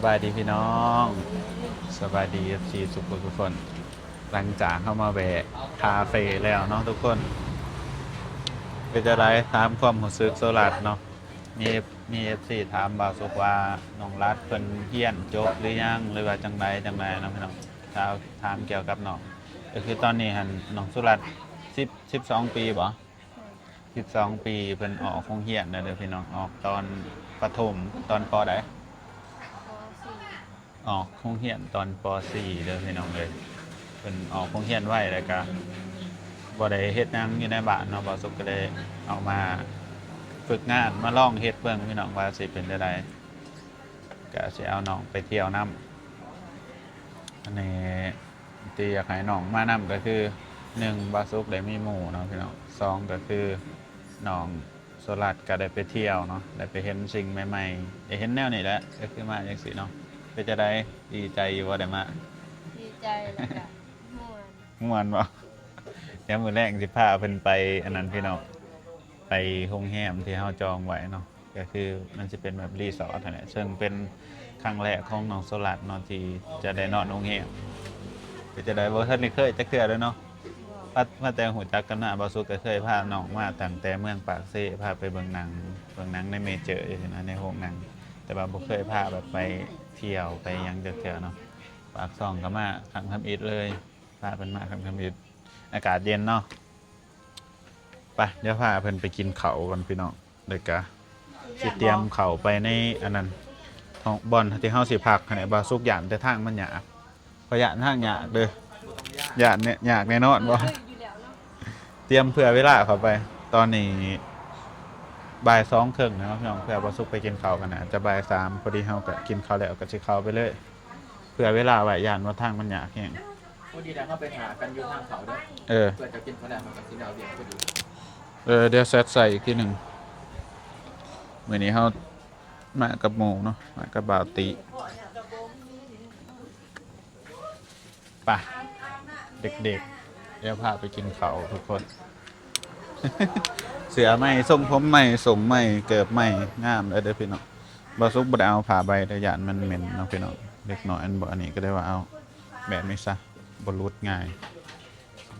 บายดีพี่น้องสบายดีFCทุกคนหลังจากเข้ามาแวะคาเฟ่แล้วเนาะทุกคนเป็นจะได้ตามความรู้สึกโซลัดเนาะมี FC ถามบ่าวสุกว่าน้องรัดเพิ่นเฮียนจบหรือยังหรือว่าจังใดเนาะพี่น้องถามเกี่ยวกับน้องก็คือตอนนี้หันน้องสุรัตน์12 ปีบ่12 ปีเพิ่นออกโรงเรียนเด้อพี่น้องออกตอนประถมตอนปใด ออกโรงเรียนตอนป .4 เด้อพี่น้องเลยเป็นออกโรงเรียนไว้แล้วก็บ่ได้เฮ็ดหยังอยู่ในบ้านเนาะบ่สุขก็เลยเอามาฝึกงานมาลองเฮ็ดเบิ่งพี่น้องว่าสิเป็นจั่งใดก็สิเอาน้องไปเที่ยวนํอันนี้ที่อยากให้น้องมานํก็คือ1บ่สุขได้มีหมู่เนาะพี่น้อง2ก็คือน้องโสรัตน์ก็ได้ไปเที่ยวเนาะได้ไปเห็นสิ่งใหม่ๆได้เห็นแนวนี้แหละก็คือมาจังซี่เนาะเป็นจะได้ดีใจอยู่ว่าได้มาดีใจแล้วก็ม่วน ม่วนบ่เดี๋ยวมื้อแรกสิพาเพิ่นไปอันนั้นพี่น้องไปโรงแรมที่เฮาจองไว้เนาะก็คือมันสิเป็นแบบรีสอร์ทนั่นแหละซึ่งเป็นครั้งแรกของน้องโซลัดเนาะที่จะได้นอนโรงแรมเป็นจะได้บ่ทันได้เคยจักเทื่อเลยเนาะมาแต่หูจักกันหน้าบ่สุกก็เคยพาน้องมาตั้งแต่เมืองปากเซ่พาไปเบิ่งหนังในเมเจอร์อยู่นะในโรงหนังแต่ว่าบ่เคยพาแบบไปเที่ยวไปหยังจักเทื่อเนาะปากซ่องก็มาครั้งทำอิฐเลยพาเพิ่นมาครั้งทำอิฐอากาศเย็นเนาะไปเดี๋ยวพาเพิ่นไปกินข้าวกันพี่น้องเด้อก็สิเตรียมข้าวไปในอันนั้นท้องบ่อนที่เฮาสิพักให้บ่สุกย่านแต่ทางมันยากเพราะย่านทางยากเด้อย่านเนี่ยยากแน่นอนบ่เตรียมเผื่อเวลาเข้าไปตอนนี้บ่าย2:30นะครับพี่น้องเพื่อบ่สุกไปกินข้าวกันนะจะบ่าย3พอดีเฮาก็กินข้าวแล้วก็สิเข้าไปเลยเผื่อเวลาไว้ย่านว่าทางมันยากแฮงพอดีแล้วเข้าไปหากันอยู่ทางเขาด้วยเพื่อจะกินข้าวแดงกับซีดาวเบียร์พอดีเดี๋ยวเซตใส่อีกทีหนึ่งมื้อนี้เฮามากับหมู่เนาะมากับบ่าวติไปเด็กๆเดี๋ยวพาไปกินข้าวทุกคน เสือใหม่ทรงผมใหม่ส่งใหม่เกิบใหม่งามเลยเด้อพี่น้องบ่สุกบ่ได้เอาผ้าใบแต่ย่านมันเหม็นเนาะพี่น้องเล็กน้อยอันบ่อันนี้ก็ได้ว่าเอาแบบนี้ซะบ่รุดง่าย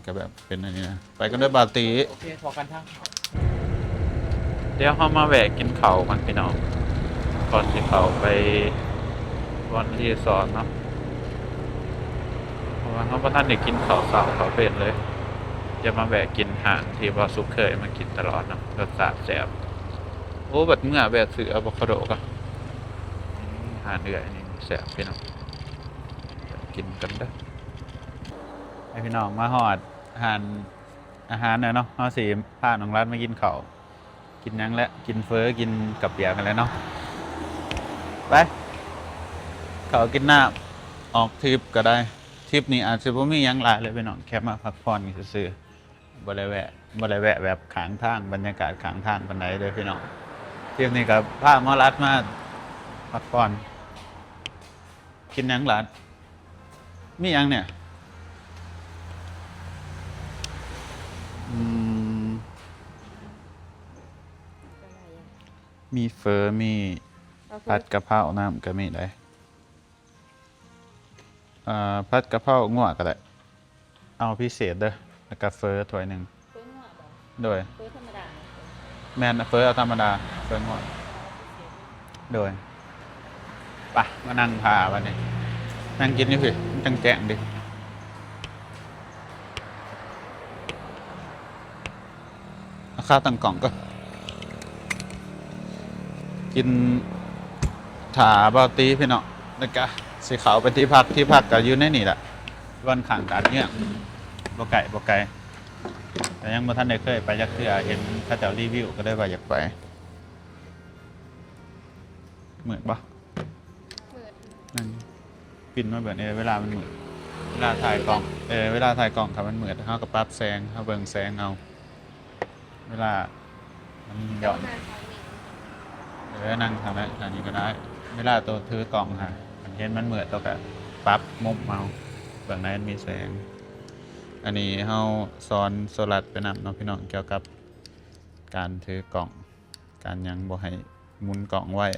ก็แบบเป็นอันนี้นะไปกันด้วยบาติโอเคพอกันทั้งเขา เดี๋ยวเฮามาแวะกินข้าวกันพี่น้องก่อนสิเข้าไปวันที่สอนเนาะเพราะว่าเฮาบ่ทันได้กินข้าวเช้าข้าวเป็ดเลยจะมาแวะกินอาหารที่บ่สุกเคยมากินตลอดเนาะรสชาติแซ่บโอ้บัดเมื่อแวะซื้ออะโวคาโดก็อาหารเอื้อยนี่แซ่บพี่น้องกินกันเด้อให้พี่น้องมาฮอดอาหารน่ะเนาะเฮาสิพาน้องรัดมากินข้าวกินหยังแล้วกินเฟอกินกับเปียกกันแล้วเนาะไปข้าวกินน้ำออกทริปก็ได้ทริปนี้อาจสิบ่มีหยังหลายเลยพี่น้องแค่มาพักผ่อนซื่อๆบ่ได้แวะแบบข้างทางบรรยากาศข้างทางปานใดเด้อพี่น้องทริปนี้ก็พาหมอรัดมาพักผ่อนกินหยังหลานมีหยังเนี่ยมีเฟอมีผัดกะเพราน้ำก็มีได้ผัดกะเพรางัวก็ได้เอาพิเศษเด้อแล้วก็เฟอถ้วยหนึ่งโดยแมนเฟอเอาธรรมดาเฟองัวโดยไปมานั่งพาวันนี้นั่งกินนี่พี่จังแจงดิเอาข้าวตั้งกล่องก็กินถาบาตีพี่เนาะแล้วก็สีขาวเป็นที่พักก็อยู่ในนี่แหละวันขังกันเนี่ยบ่ไก่แต่ยังบ่ทันได้เคยไปจักเทื่อเห็นเขาเจ้ารีวิวก็ได้ว่าอยากไปเหมือนปะนั่นปิ่นมาแบบนี้เวลามันเหมือนเวลาถ่ายกล่องครับมันเหมือนเฮากับปรับแสงเฮาเบิ่งแสงเอาเวลามันย้อนนั่งทำได้อันนี้ก็ได้เวลาตัวถือกล่องค่ะเห็นมันเหมือนตัวกับปั๊บมุมเมาเบื้องในมีแสงอันนี้เฮาสอนโซลัดไปนำน้องพี่น้องเกี่ยวกับการถือกล่องการยังบ่ให้หมุนกล่องไว้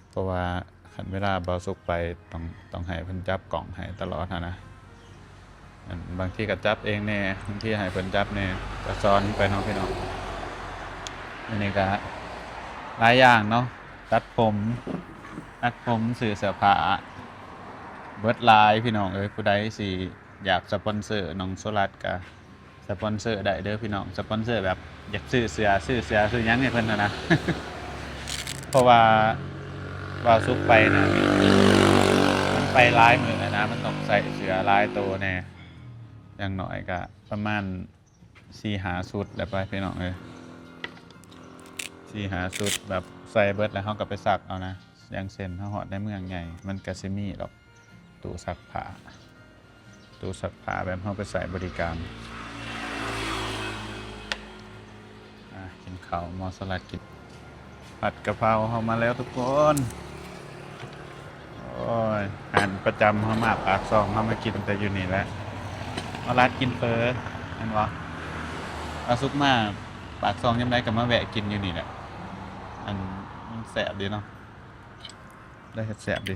เพราะว่าค ขันเวลาเบาสุกไปต้องให้เพิ่นจับกล่องให้ตลอดนะอันบางทีก็จับเองแน่บางทีให้เพิ่นจับแน่ก็ซ้อนไปเนาะพี่น้องอันนี้ก็หลายอย่างเนาะตัดผมสื่อเสื้อผ้าเบิดหลายพี่น้องเอ้ยผู้ใดสิอยากสปอนเซอร์น้องโซลัดก็สปอนเซอร์ได้เด้อพี่น้องสปอนเซอร์แบบอยากซื้อเสื้อซื้อหยังให้เพิ่นนะ เพราะว่าซุกไปนะมันไปร้ายมือนะมันต้องใส่เสื้อลายโตแน่อย่างน้อยก็ประมาณ4-5 ชุดแล้วไปพี่น้องเอ้ย4-5 ชุดแบบใส่เบิดแล้วเฮาก็ไปซักเอานะอย่างเช่นเฮาฮอดในเมืองใหญ่มันก็สิมีดอกตู้ซักผ้าแบบเฮาไปใส่บริการกินข้าวมอสลัดกินผัดกะเพราเฮามาแล้วทุกคนโอ้ยอาหารประจำเฮามาปากซองเฮามากินแต่อยู่นี่แหละมาร้านกินเฟอแม่นบ่อาซุกมาปากซองยามใดก็มาแวะกินอยู่นี่แหละอันมันแซ่บดีเนาะได้เฮ็ดแซ่บดี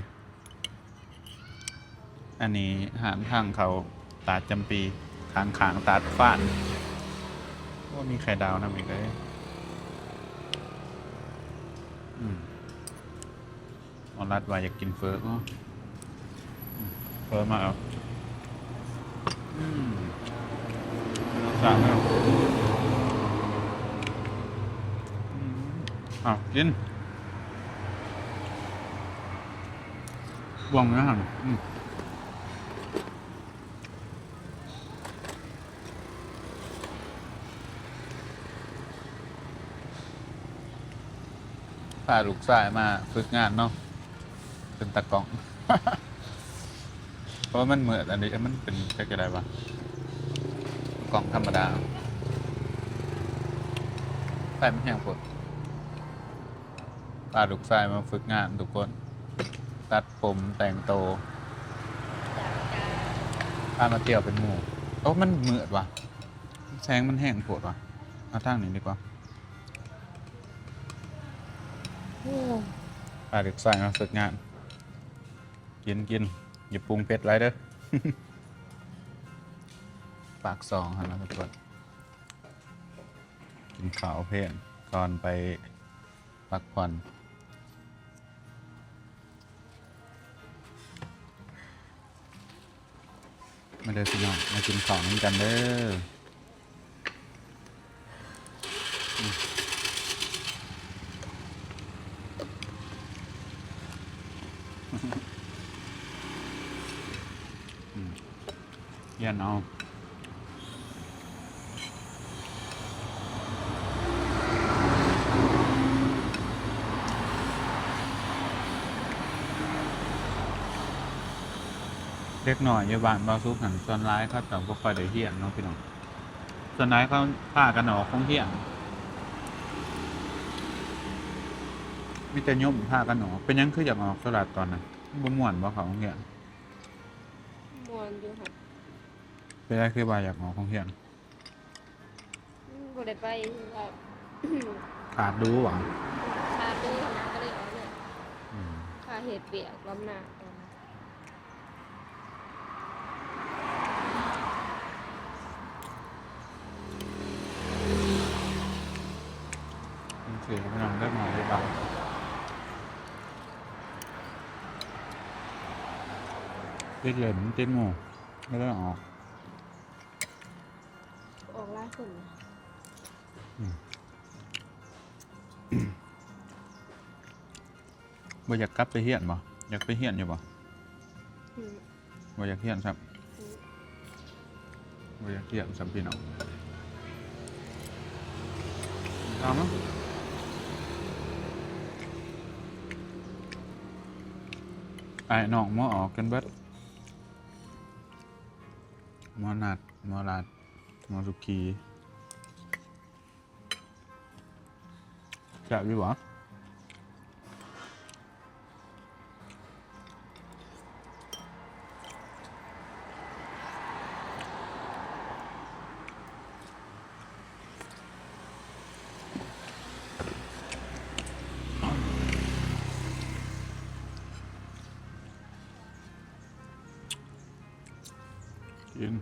อันนี้อาหารทางเขาตาดจำปีขางตาดฟ้านว่ามีไข่ดาวนำอีกเลยอรัดว่าอยากกินเฟอก็เฟอมาเอาสั่งแล้วกินวงนะฮะพาลูกชายมาฝึกงานเนาะเป็นตะกล้อง เพราะมันเหมือนอันนี้มันเป็นแค่อะไรวะกล่องธรรมดาใส่ไม่แห้งปวดพาลูกชายมาฝึกงานทุกคนตัดผมแต่งโตพามาเกี่ยวเป็นหมู่โอ้มันเหมือนวะแสงมันแห้งปวดวะเอาทางนี้ดีกว่าพาลูกชายมาฝึกงานกินอย่าปรุงเผ็ดไรเด้อ ปากซองนะทุกคนกินข้าวเพื่อนก่อนไปพักผ่อนมาเด้อพี่น้องมากินข้าวน้ำกันเด้อ เย็นเอาเล็กหน่อยอยู่บ้านบาซุกหันส่วนร้ายเขาแต่ก็คอยได้เฮียนเนาะพี่น้องส่วนร้ายเขาพากันออกของเฮียนมีแต่ย่มพากันออกเป็นยังคืออยากออกสลัดตอนนั้นบ่ม่วนบ่เขาของเฮียน มวนอยู่ค่ะ เป็นไรคือว่าอยากออกของเฮียน บ่ได้ไปแบบ ขาดดูหวัง คาดูนะก็เลยเอาเนี่ยคาเห็ดเปียกล้อมหน้าก่อน เสียไม่นำได้มาได้บ้างติดเหลินติดหมูไม่ได้ออก ออกล่าสุดนะ บ่อยากกลับไปเฮียนบ่อยากไปเฮียนอยู่บ่ อืม บ่อยากเฮียนครับบ่อยากเฮียนสัมพี่น้องเอามั้งไอ้น้องมอออกกันเบิดมอนัดมอลาดมอสุกีจะอยู่บ่ กิน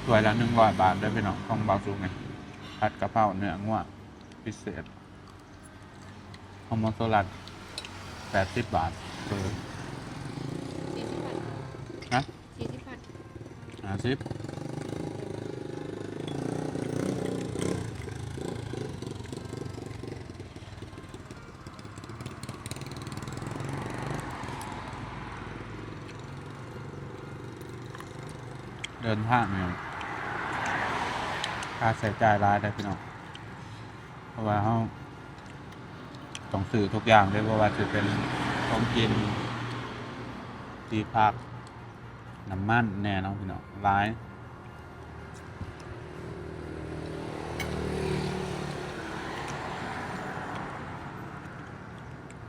ถ้วยละ100 บาทได้พี่น้องของบาซุกไงผัดกะเพราเนื้องัวพิเศษฮอมโซลัด80 บาทคือ 40 บาท ฮะ 40 บาท 50เดินทางเนี่ยค่าใช้จ่ายรายได้พี่น้องเพราะว่าเขาต้องซื้อทุกอย่างเลยเพราะว่าจะเป็นของกินที่พักน้ำมันแน่น้องพี่น้องร้าย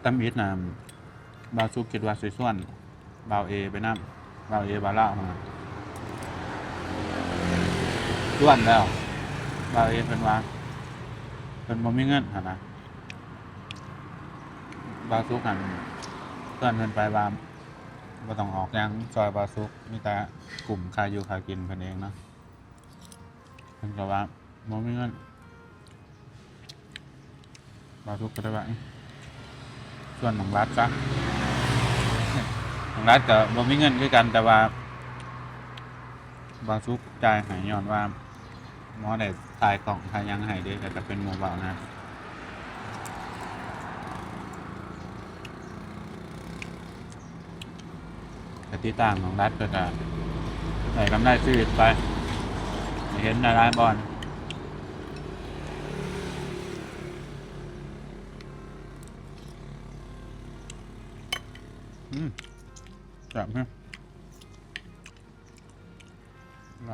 ตำอิดนะบาวซุกคิดว่าสวยส่วนบาวเอไปนั่งบาวเอบาล่ามาส่วนแล้วบาวเอเป็นว่าเป็นบ่มีเงินหั่นนะบาวซุกหันเพื่อนเพิ่นไปว่าบ่ต้องออกหยังซอยบาวซุกมีแต่กลุ่มคาอยู่คากินเพิ่นเองเนาะเพิ่นก็ว่าบ่มีเงินบาวซุกก็ได้ว่าส่วนของรัฐซะของรัฐก็บ่มีเงินคือกันแต่ว่าบาวซุกจ่ายให้ย้อนว่าหมอได้ถ่ายกล่องถ่ายหยังให้เด้ก็เป็นหมู่เบานะแต่ที่ต่างของรัฐก็จะใส่กำไรชีวิตไปเห็นในร้านบอลจับไหมไร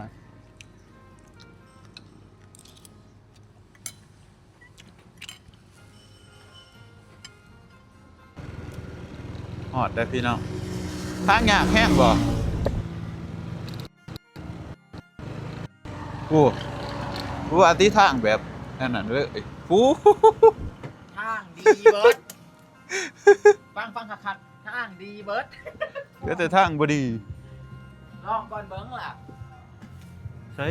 หอดได้พี่น้องทางยากแห้งบ่กูอาทิทางแบบนั่นน่ะเลยกู ทางดีเบิร์ดฟังขัดทางดีเบิร์ด เหลือแต่ทางบ่ดี ลองก่อนเบิ้งล่ะ ใช่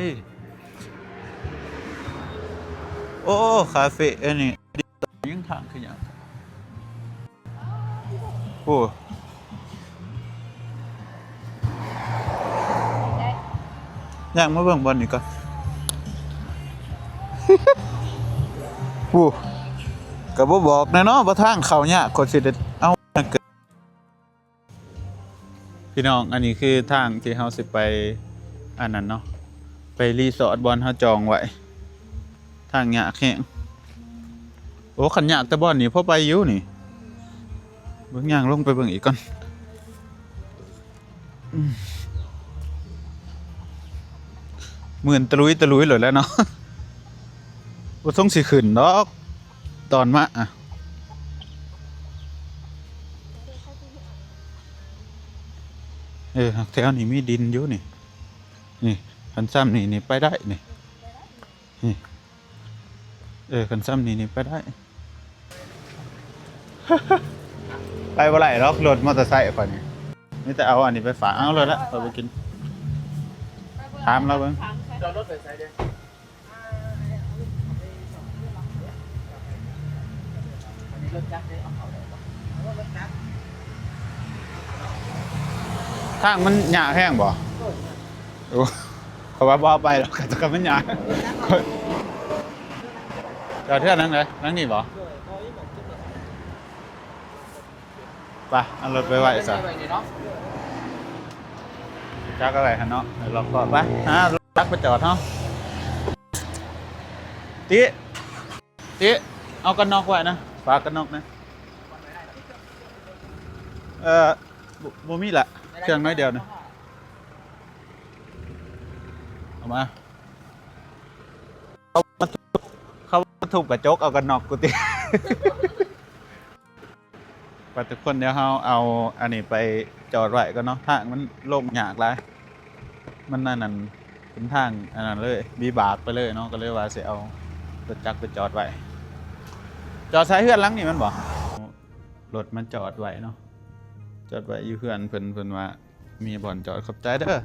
โอ้คาเฟ่อันนี้ยังทางขึ้นยังโอ้อยากมาเบิ่งบอลนี่ก่อน โอ้ก็บ่บอกแน่เนาะว่าทางเข้ายากคนสิได้เอาเกิดพี่น้องอันนี้คือทางที่เฮาสิไปอันนั้นเนาะไปรีสอร์ทบอลเฮาจองไว้ทางยากแฮงโอ้คันยากแต่บอลนี่พอไปอยู่นี่เบิ่งย่างลงไปเบิ่งอีกก่อนเหมือนตะลุยเลยแล้วเนาะบ่ต้องสิขึ้นดอกตอนมาอ่ะแถวนี้มีดินอยู่นี่คันซ้ำนี่ไปได้นี่คันซ้ำนี่ไปได้ ไปบ่ไหลหรอกรถมอเตอร์ไซค์ข่อยนี่มีแต่เอาอันนี้ไปฝากเอาเลยละเอาไปกินถามเราเบิ่ง จอดรถไปใส่เด้อันนี้รถจักรเด้เอาได้บ่เอารถจักร ทางมันหญ้าแห้งบ่โอ้เขาว่าบ่เอาไปหรอกแต่มันหญ้าจอดเทื่อนั้นเลยนั่งนี่บ่ไปเอารถไปไว้ซะจักอะไรฮะเนาะเดี๋ยวเราก็ไปรถจักรไปจอดเนาะติเอากันนอกไว้นะฝากกันนอกนะบ่มีละเครื่องน้อยเดียวนะเอามาเขาทุบกระจกเอากันนอกกูติไปทุกคนเดี๋ยวเราเอาอันนี้ไปจอดไว้ก็เนาะทางมันโล่งยากหลายมันนั่นเป็นทางอันนั้นเลยบีบากไปเลยเนาะก็เลยว่าสิเอารถจักรไปจอดไว้จอดใช้เฮือนหลังนี่มันบ่ร รถมันจอดไว้เนาะจอดไว้อยู่เพื่อนเพิ่นว่ามีบ่อนจอดขอบใจเด้อ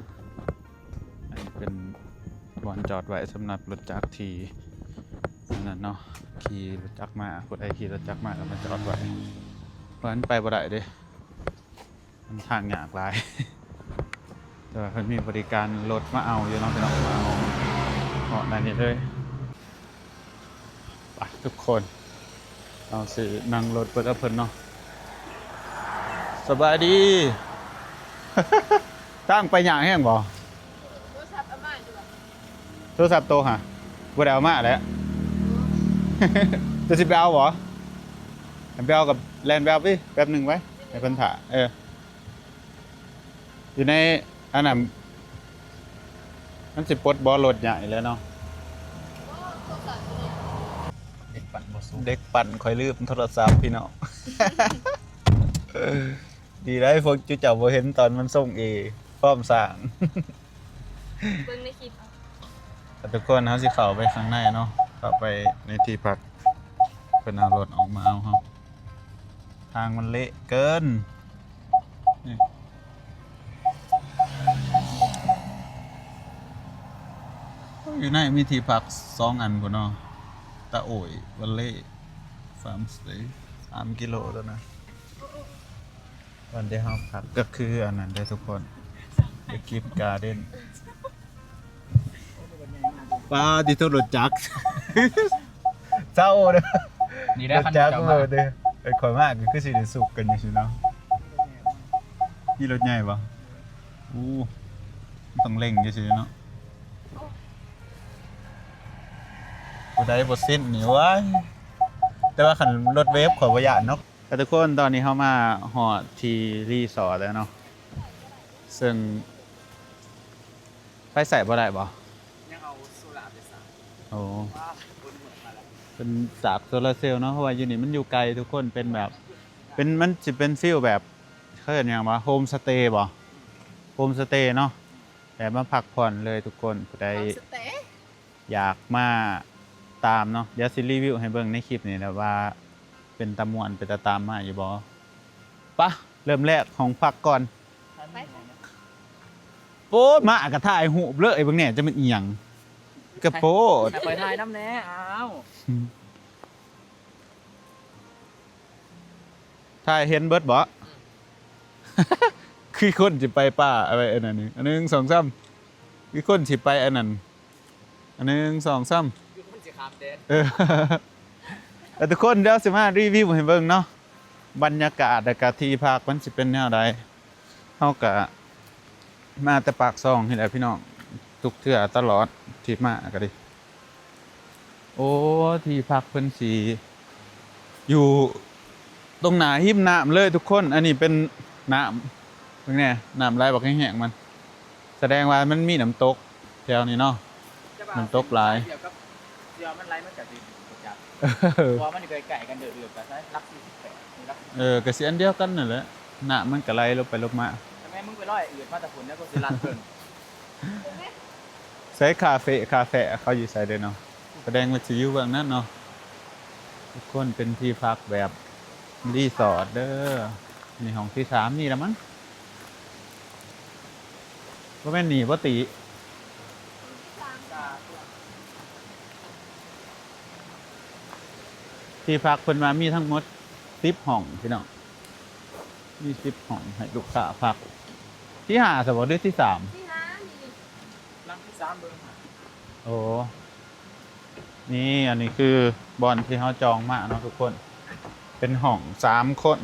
อันนี้เป็นบ่อนจอดไว้สำหรับรถจักรที่นั่นเนาะขี่รถจักรมาผู้ใดขี่รถจักรมาก็มาจอดไว้เพราะฉะนั้นไปบ่ได้เด้มันทางยากหลาย แต่ว่าเพิ่นมีบริการรถมาเอาอยู่เนาะพี่น้องมาเอาเหาะในนี้เลยไปทุกคนเอาสินั่งรถไปกับเพิ่นเนาะสบายดี ตั้งไปหยังแห้งบ่ โทรศัพท์อาม่าอยู่บ่ โทรศัพท์โตหะบ่ได้เอามาแล้ว จะสิไปเอาบ่ไปเอากับแลนด์ไปเอาพี่แป๊บหนึงไว้ให้เพิ่นถ่าอยู่ในอันนั้นมันสิปลดบ่รถใหญ่แล้วเนาะ โทรศัพท์อยู่เนี่ย เด็กปั่นบ่สู้ เด็กปั่นคอยลืมโทรศัพท์พี่น้อง ดีได้พวกจุเจ้าบ่เห็นตอนมันส่งพร้อมสร้าง เบิ่งในคลิปเอา แต่ทุกคนเขาสิเข้าไปข้างในเนาะเข้าไปในที่พักเพิ่นเอารถออกมาเอาเฮาทางมันเละเกินนี่อยู่ในมีที่พัก2 อันพุ่นเนาะตะโอยวัลเล่ฟาร์มสเตย์3 กิโลแล้วนะวันที่เฮาพักก็คืออันนั้นได้ทุกคน The Gift Garden ป้าที่ทุรถจักร เจ้าเด้อ นี่ได้ รถ คัน จักร เจ้า เด้ มา อเด้อไอ้ข่อยมากคือสิได้สุกกันอยู่ซิเนาะนี่รถใหญ่บ่อู้ต้องเร่งอยู่ซิเนาะบ่ได้บ่สิ้นนี่ว้ายแต่ว่าคันรถเวฟข่อยบ่ย่านเนาะแต่ทุกคนตอนนี้เฮามาฮอดที่รีสอร์ทแล้วเนาะซึ่งไปใส่บ่ได้บ่ ยังเอาโซล่าไปสร้าง โอ้ ว่าบนเหมือนมาแล้ว เป็นจากโซลาร์เซลล์เนาะเพราะว่าอยู่นี่มันอยู่ไกลทุกคนเป็นแบบเป็นมันจะเป็นฟีลแบบเขาเรียกอย่างว่าโฮมสเตย์บ่โฮมสเตย์เนาะแต่มาพักผ่อนเลยทุกคนผู้ใด เอาสเต๊ะ อยากมาตามเนาะเดี๋ยวสิรีวิวให้เบิ่งในคลิปนี่แหละว่าเป็นตะม่วนเป็นตะตามมาอยู่บ่ปะเริ่มแรกของพักก่อน ไปค่ะ โป๊ดมากระถ่ายหูปเลยเบิ่งเนี่ยจะเป็นอีหยังกระโป๊ด ไปถ่ายน้ำแน่อ้าว ถ่ายเห็นเบิดบ่ คือคนสิไปป่าอะไรอันนั้นนี่อันหนึ่งสองสามคือคนสิไปอันนั้นอันหนึ่งสองสาม อยู่คนสิขามแดน เออ แต่ทุกคนเดี๋ยวสิมารีวิวให้เบิ่งเนาะบรรยากาศและกที่พักมันสิเป็นแนวใดเฮาก็มาแต่ปากซองนี่แหละพี่น้องทุกเทื่อตลอดที่มาก็ดิโอ้ที่พักเพิ่นสิอยู่ตรงหน้าหิมน้ำเลยทุกคนอันนี้เป็นน้ำเป็นไงน้ำไหลบอกให้แห้งมัน แสดงว่ามันมีน้ำตกแถวนี้เนาะ มันตกหลาย เดี๋ยวกับเดี๋ยวมันไหลมาจากดินจาก เออ เพราะมันอยู่ไกลๆกันเดือดๆกันใช่รัก48นี่รัก ก็สิอันเดียวกันนั่นแหละน้ำมันก็ไหลลงไปลงมา ทำไมมึงไปร้อยอืดมาแต่ผลแล้วก็สิรัดเพิ่น ใส่คาเฟ่เขาอยู่ใส่เด้อเนาะแสดงว่าสิอยู่เบื้องนั้นเนาะทุกคนเป็นที่พักแบบรีสอร์ทเด้อนี่ห้องที่3นี่ละมั้งบ่แม่นหนีบ่ติ ที่พักเพิ่นมามีทั้งหมด10ห้องพี่น้องมี10ห้องให้ลูกค้าพัก ที่5สมมุติหรือที่3 ที่ร้านนี่ รักที่3เบิ่งหา โอ้ นี่อันนี้คือบอลที่เขาจองมาเนาะทุกคน เป็นห้อง3 คน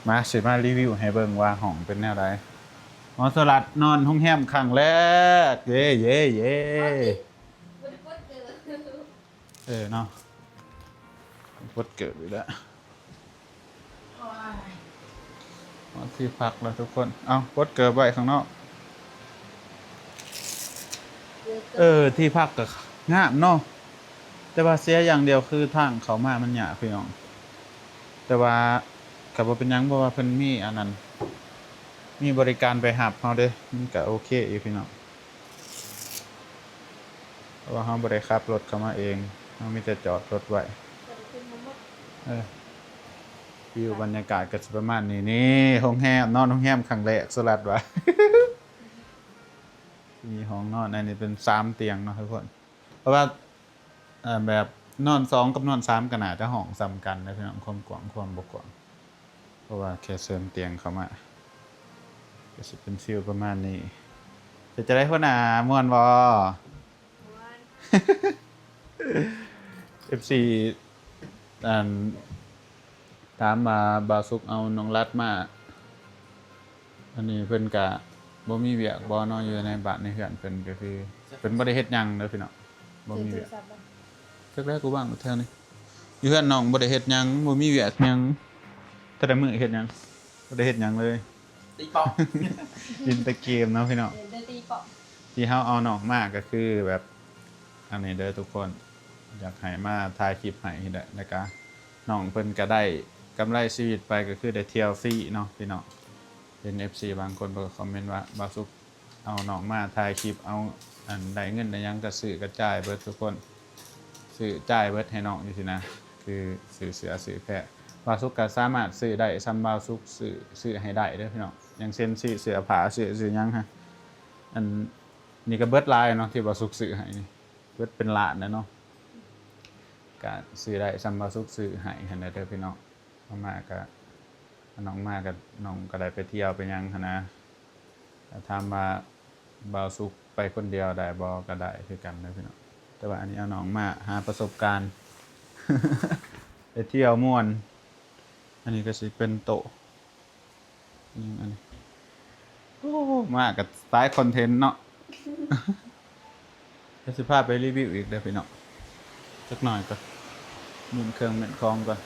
มาสิมารีวิวให้เบิ่งว่าห้องเป็นแนวใดหมอสลัดนอนห้องแฮมครั้งแรก เย้เย้เย้ บ่ได้ปดเจอ เนาะพดเกิดอยู่แล้วมาที่พักแล้วทุกคน เอาพดเกิดไว้ข้างนอก ที่พักก็งามเนาะแต่ว่าเสียอย่างเดียวคือทางเขามามันยากพี่น้อง แต่ว่าก็บ่เป็นหยังเพราะว่าเพิ่นมีอันนั้นมีบริการไปรับเฮาเด้มันก็โอเคอยู่พี่น้องเพราะว่าเฮาบ่ได้ขับรถเข้ามาเองเฮามีแต่จอดรถไว้ เป็นหมด เออ วิวบรรยากาศก็สิประมาณนี้นี่โรงแรมนอนโรงแรมครั้งแรกสลัดว่ะ มีห้องนอนอันนี้เป็น3เตียงเนาะทุกคนเพราะว่าแบบนอน2กับนอน3ก็น่าจะห้องซ้ำกันนะพี่น้องความกว้างความบ่กว้างเพราะว่าแค่เสริมเตียงเข้ามาก็สิเป็นฟิลประมาณนี้จะได้หัวหน้าม่วนบ่ FC อันถามมาบาวสุกเอาน้องรัดมาอันนี้เพิ่นกะบ่มีเวียกบ่เนาะอยู่ในบ้านในเฮือนเพิ่นก็คือเพิ่นบ่ได้เฮ็ดหยังเด้อพี่น้องบ่มีเวียกจักแรกกูว่างแถวนี้อยู่เฮือนน้องบ่ได้เฮ็ดหยังบ่มีเวียกหยังแต่ละมื้อเฮ็ดหยังบ่ได้เฮ็ดหยังเลย ตีปอก ยินแต่เกมเนาะพี่น้อง เดินตีเปาะ ที่เฮาเอาน้องมาก็คือแบบอันนี้เด้อทุกคนอยากให้มาถ่ายคลิปให้ได้แล้วก็น้องเพิ่นก็ได้กำไรชีวิตไปก็คือได้เที่ยวฟรีเนาะพี่น้องเป็น FC บางคนก็คอมเมนต์ว่าบาสุกเอาน้องมาถ่ายคลิปเอาอันได้เงินได้หยังก็ซื้อกระจายเบิดทุกคนซื้อจ่ายเบิดให้น้องอยู่สินะคือซื้อเสือซื้อแพะบาสุกก็สามารถซื้อได้ซ้ำบาสุกซื้อให้ได้เด้อพี่น้องอย่างเช่นซื้อเสื้อผ้าซื้อหยังฮะอันนี่ก็เบิดลายเนาะที่บาสุกซื้อให้นี่เบิดเป็นล้านนะเนาะก็ซื้อได้ซ้ำบาสุกซื้อให้หั่นเด้อพี่น้องมาก็น้องมาก็น้องก็ได้ไปเที่ยวไปหยังหั่นนะถ้าถามว่าบาสุกไปคนเดียวได้บ่ก็ได้คือกันเด้อพี่น้องแต่ว่าอันนี้เอาน้องมาหาประสบการณ์ ไปเที่ยวม่วนอันนี้ก็สิเป็นโต๊ะอันนี้โอ้มากับสไตล์คอนเทนต์เนาะ จะสิพาไปรีวิวอีกเด้อพี่น้องสักหน่อยก่อนหมุนเครื่องเหม็นคลองก่อน